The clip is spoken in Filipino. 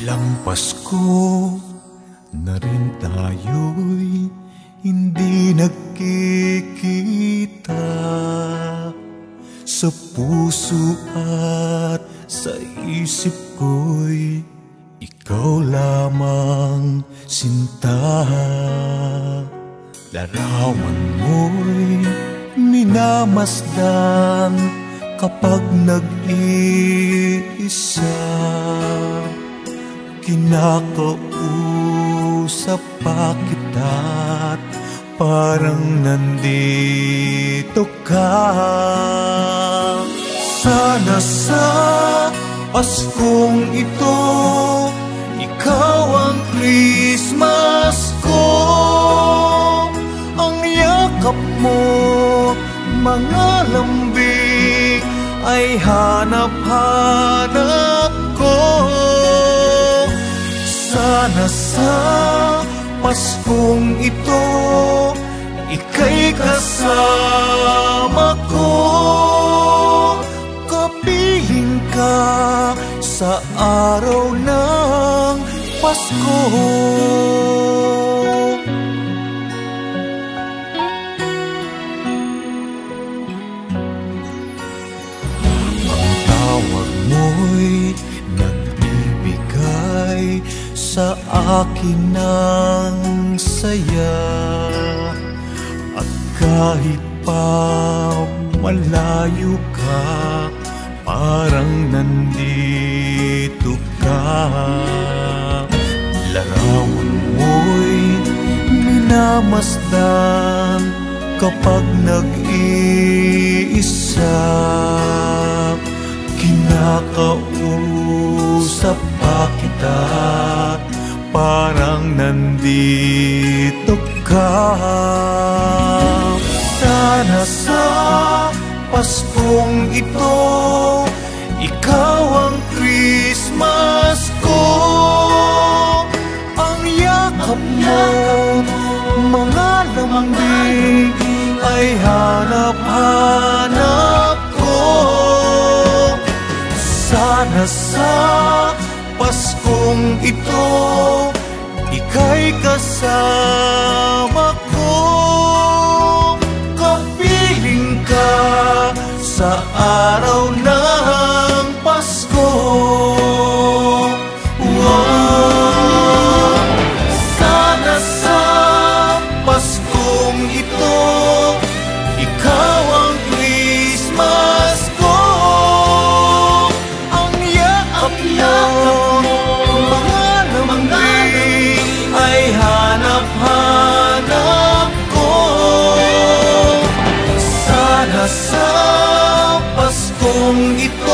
Ilang Pasko na rin tayo'y hindi nagkikita. Sa puso at sa isip ko'y ikaw lamang sinta. Larawan mo'y minamasdan kapag nag-iisa. Kinakausap pa kita't parang nandito ka. Sana sa Paskong ito, ikaw ang Christmas ko. Ang yakap mo, mga lambing, ay hanap-hanap ko. Sana sa Paskong ito, ika'y kasama ko. Kapiling ka sa araw ng Pasko. Ang tawag mo'y nagbibigay sa akin ng saya. At kahit pa malayo ka, parang nandito ka. Larawan mo'y minamasdan kapag nag-iisa. Kinakausap pa kita, parang nandito ka. Sana sa Paskong ito, ikaw ang Christmas ko. Ang yakap mo, mga lambing, ay hanap-hanap ko. Sana sa Paskong ito, ika'y kasama ko. Kapiling ka sa araw ng Pasko. Wow! Sana sa Paskong ito, ikaw ang Christmas ko. Ang yakap mo, mga lambing, ay hanap-hanap ko. Sana sa Paskong ito,